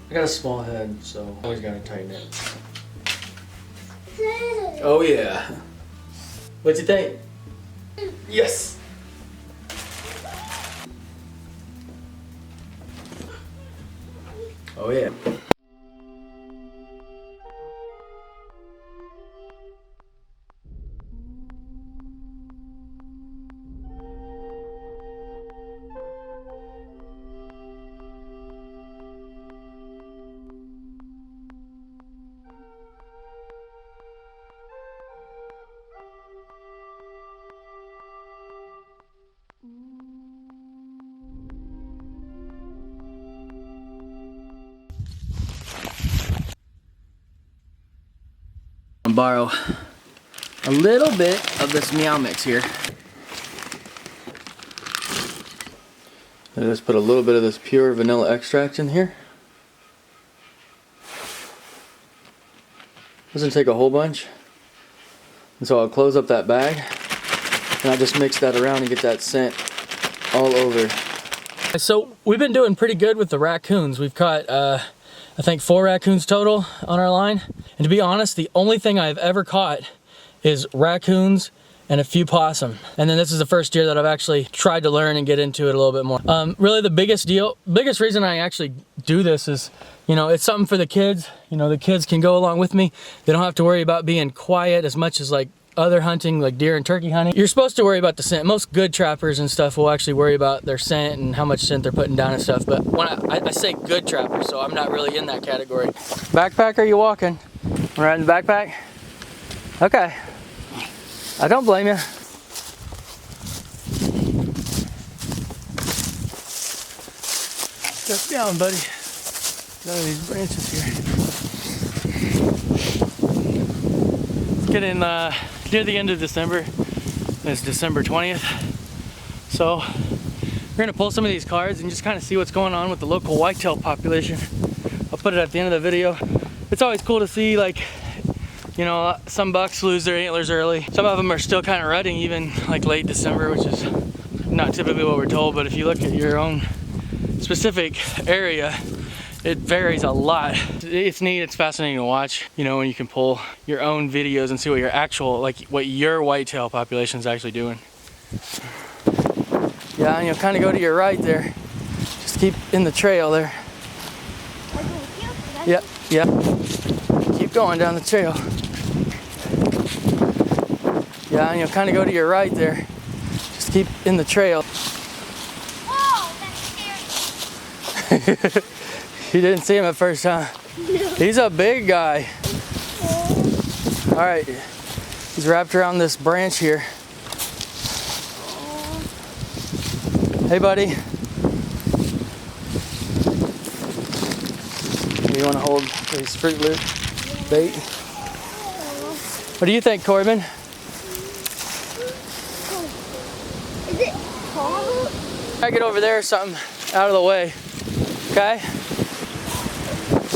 I got a small head, so always gotta tighten it. Oh yeah. What you think? Yes. Oh yeah. Borrow a little bit of this meow mix here. Let's put a little bit of this pure vanilla extract in here. Doesn't take a whole bunch. And so I'll close up that bag and I'll just mix that around and get that scent all over. So we've been doing pretty good with the raccoons. We've caught I think 4 raccoons total on our line. And to be honest, the only thing I've ever caught is raccoons and a few possum. And then this is the first year that I've actually tried to learn and get into it a little bit more. Really the biggest reason I actually do this is, you know, it's something for the kids. You know, the kids can go along with me. They don't have to worry about being quiet as much as like other hunting, like deer and turkey hunting. You're supposed to worry about the scent. Most good trappers and stuff will actually worry about their scent and how much scent they're putting down and stuff. But when I say good trappers, so I'm not really in that category. Backpack, are you walking? Riding the backpack? Okay. I don't blame you. Step down, buddy. Got all these branches here. It's getting near the end of December. It's December 20th. So we're gonna pull some of these cards and just kind of see what's going on with the local whitetail population. I'll put it at the end of the video. It's always cool to see, like, you know, some bucks lose their antlers early. Some of them are still kind of rutting even like late December, which is not typically what we're told, but if you look at your own specific area, it varies a lot. It's neat, it's fascinating to watch, you know, when you can pull your own videos and see what your actual, like what your whitetail population is actually doing. Yeah, and you'll kind of go to your right there. Just keep in the trail there. Yep, yep. Keep going down the trail. Yeah, and you'll kind of go to your right there. Just keep in the trail. Whoa, that's scary. You didn't see him at first, huh? No. He's a big guy. All right, he's wrapped around this branch here. Hey, buddy. You want to hold these Fruit Loop bait? What do you think, Corbin? Is it tall? I get over there or something out of the way, okay?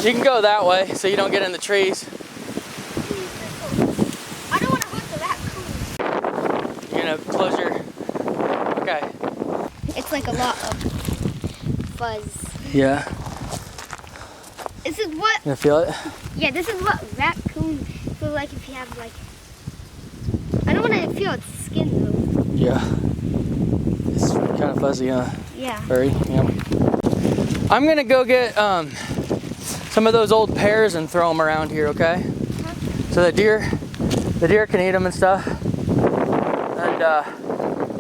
You can go that way so you don't get in the trees. I don't want to hook the raccoon. You're gonna close your, okay. It's like a lot of fuzz. Yeah. This is what, You feel it? yeah, this is what raccoon feel like if you have like, I don't want to feel its skin though. Yeah. It's kind of fuzzy, huh? Yeah. Furry, yeah. I'm gonna go get some of those old pears and throw them around here, okay? Huh? So the deer can eat them and stuff. And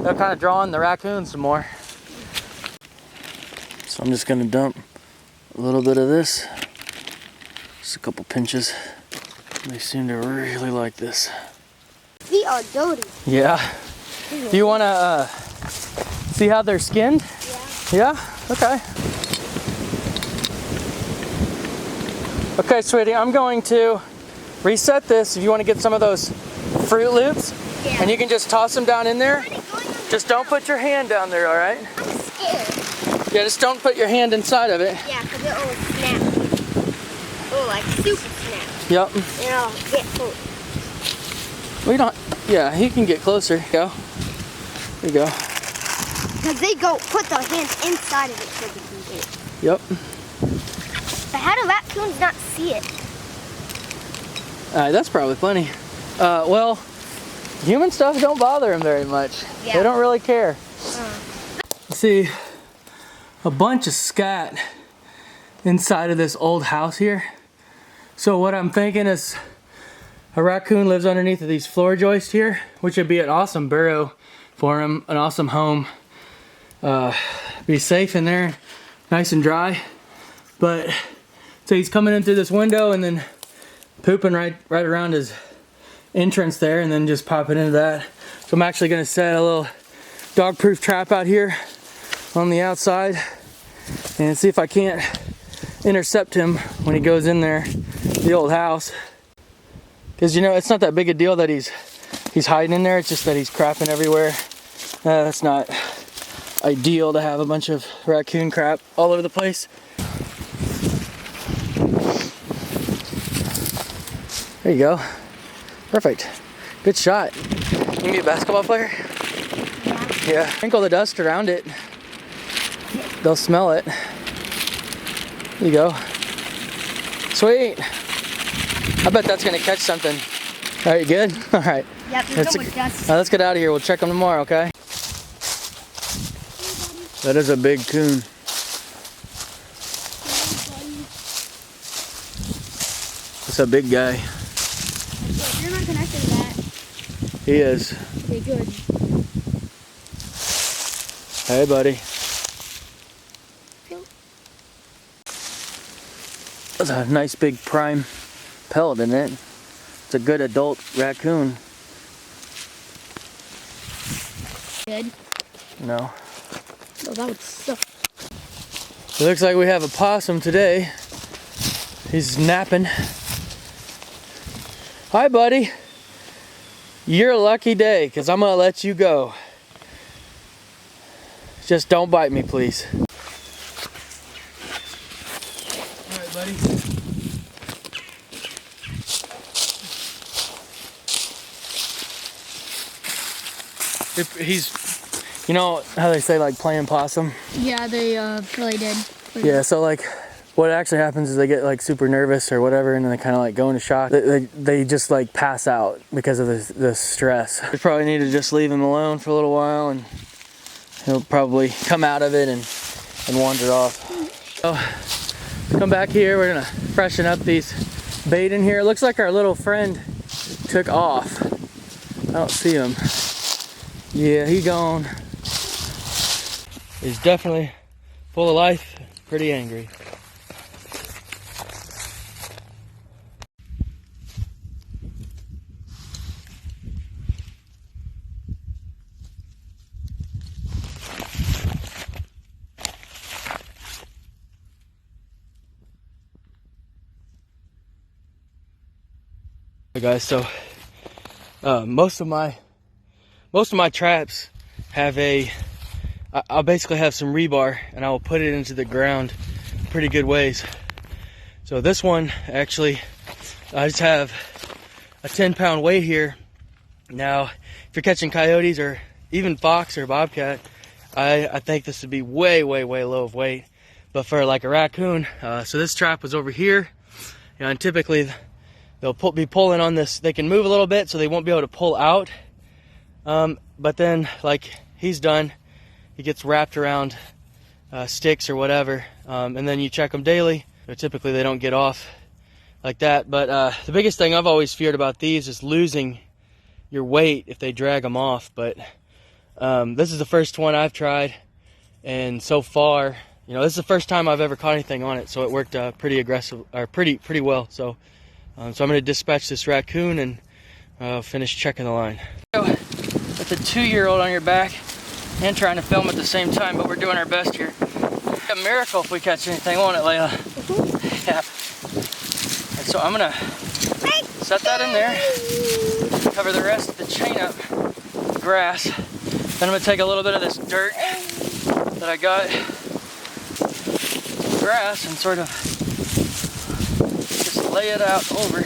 they'll kind of draw in the raccoons some more. So I'm just gonna dump a little bit of this. Just a couple pinches. They seem to really like this. Feet are dirty. Yeah. Do you wanna see how they're skinned? Yeah. Yeah? Okay. Okay, sweetie, I'm going to reset this if you want to get some of those Fruit Loops. Yeah. And you can just toss them down in there. Just don't put your hand down there, all right? I'm scared. Yeah, just don't put your hand inside of it. Yeah, because it will snap. Oh, like super snap. Yep. And I'll get full. We don't, yeah, he can get closer. Go. There you go. Because they go put their hands inside of it so they can get it. Yep. Fast. how do raccoons not see it? That's probably funny. Well, human stuff don't bother them very much. Yeah. They don't really care. See, a bunch of scat inside of this old house here. So what I'm thinking is a raccoon lives underneath of these floor joists here, which would be an awesome burrow for him, an awesome home. Be safe in there, nice and dry. But so he's coming in through this window and then pooping right around his entrance there, and then just popping into that. So I'm actually gonna set a little dog-proof trap out here on the outside and see if I can't intercept him when he goes in there, the old house. Because, you know, it's not that big a deal that he's hiding in there, it's just that he's crapping everywhere. That's not ideal to have a bunch of raccoon crap all over the place. There you go. Perfect. Good shot. You can be a basketball player? Yeah. Sprinkle the dust around it. They'll smell it. There you go. Sweet. I bet that's gonna catch something. All right, you good? All right. Yep, there's so much dust. Let's get out of here. We'll check them tomorrow, okay? That is a big coon. That's a big guy. You're not connected to that. He is. Okay, good. Hey, buddy. That's a nice big prime pelt, isn't it? It's a good adult raccoon. Good. No. Oh, that would suck. It looks like we have a possum today. He's napping. Hi, buddy. You're a lucky day, because I'm going to let you go. Just don't bite me, please. All right, buddy. He's, you know how they say, like, playing possum? Yeah, they really did. Yeah, so like what actually happens is they get like super nervous or whatever, and then they kind of like go into shock. They just like pass out because of the stress. We probably need to just leave him alone for a little while, and he'll probably come out of it and wander off. So come back here, we're gonna freshen up these bait in here. It looks like our little friend took off. I don't see him. Yeah, he gone. He's definitely full of life, pretty angry. Hey guys, so most of my traps have I'll basically have some rebar, and I will put it into the ground pretty good ways. So this one, actually, I just have a 10-pound weight here. Now, if you're catching coyotes or even fox or bobcat, I think this would be way low of weight. But for like a raccoon, so this trap was over here, and typically they'll be pulling on this. They can move a little bit, so they won't be able to pull out. But then, like he's done, he gets wrapped around sticks or whatever, and then you check them daily. Typically they don't get off like that. But the biggest thing I've always feared about these is losing your weight if they drag them off. But this is the first one I've tried, and so far, you know, this is the first time I've ever caught anything on it, so it worked pretty aggressive, or pretty well. So I'm going to dispatch this raccoon and finish checking the line. With a 2-year-old on your back and trying to film at the same time, but we're doing our best here. A miracle if we catch anything, won't it, Layla? Yeah. And so I'm gonna set that in there, cover the rest of the chain up with grass. Then I'm gonna take a little bit of this dirt that I got, grass, and sort of just lay it out over.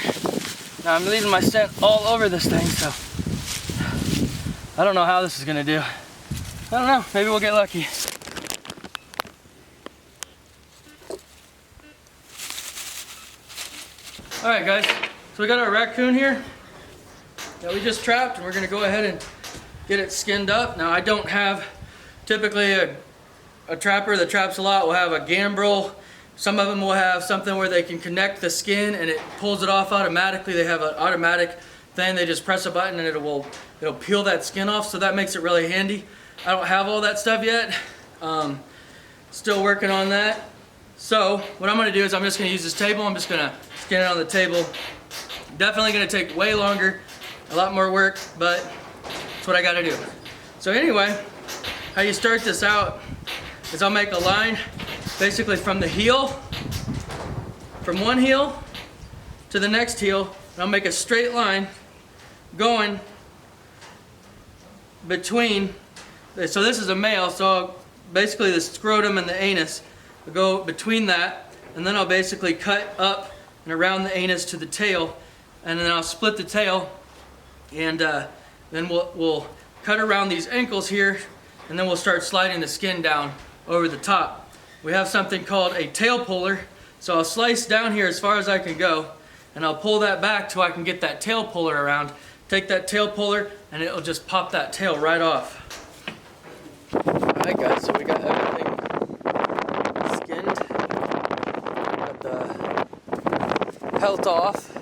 Now I'm leaving my scent all over this thing, so I don't know how this is gonna do. I don't know, maybe we'll get lucky. Alright guys, so we got our raccoon here that we just trapped, and we're going to go ahead and get it skinned up. Now I don't have, typically a trapper that traps a lot will have a gambrel. Some of them will have something where they can connect the skin and it pulls it off automatically. They have an automatic thing, they just press a button and it'll peel that skin off, so that makes it really handy. I don't have all that stuff yet. Still working on that. So what I'm going to do is I'm just going to use this table. I'm just going to skin it on the table. Definitely going to take way longer, a lot more work, but that's what I got to do. So anyway, how you start this out is I'll make a line basically from the heel, from one heel to the next heel, and I'll make a straight line going between, so this is a male, so basically the scrotum and the anus will go between that, and then I'll basically cut up and around the anus to the tail, and then I'll split the tail, and then we'll cut around these ankles here, and then we'll start sliding the skin down over the top. We have something called a tail puller, so I'll slice down here as far as I can go, and I'll pull that back till I can get that tail puller around. Take that tail puller, and it'll just pop that tail right off. Alright guys, so we got everything skinned. Got the pelt off.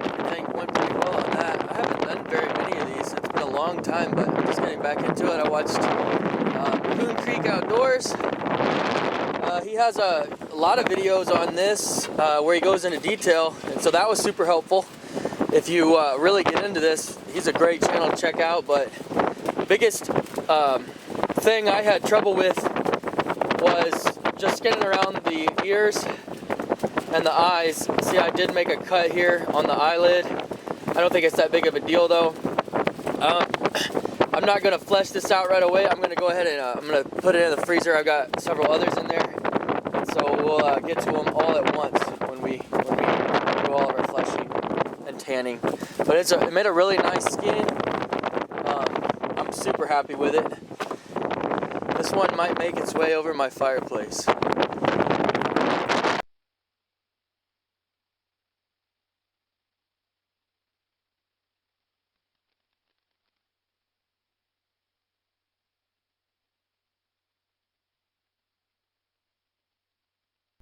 Everything went pretty well on that. I haven't done very many of these. It's been a long time, but I'm just getting back into it. I watched Coon Creek Outdoors. He has a lot of videos on this where he goes into detail, and so that was super helpful. If you really get into this, he's a great channel to check out. But biggest thing I had trouble with was just skinning around the ears and the eyes. See, I did make a cut here on the eyelid. I don't think it's that big of a deal though. I'm not going to flesh this out right away. I'm going to go ahead and I'm going to put it in the freezer. I've got several others in there. So we'll get to them all at once when we do all of our fleshing and tanning. But it made a really nice skin. I'm super happy with it. This one might make its way over my fireplace.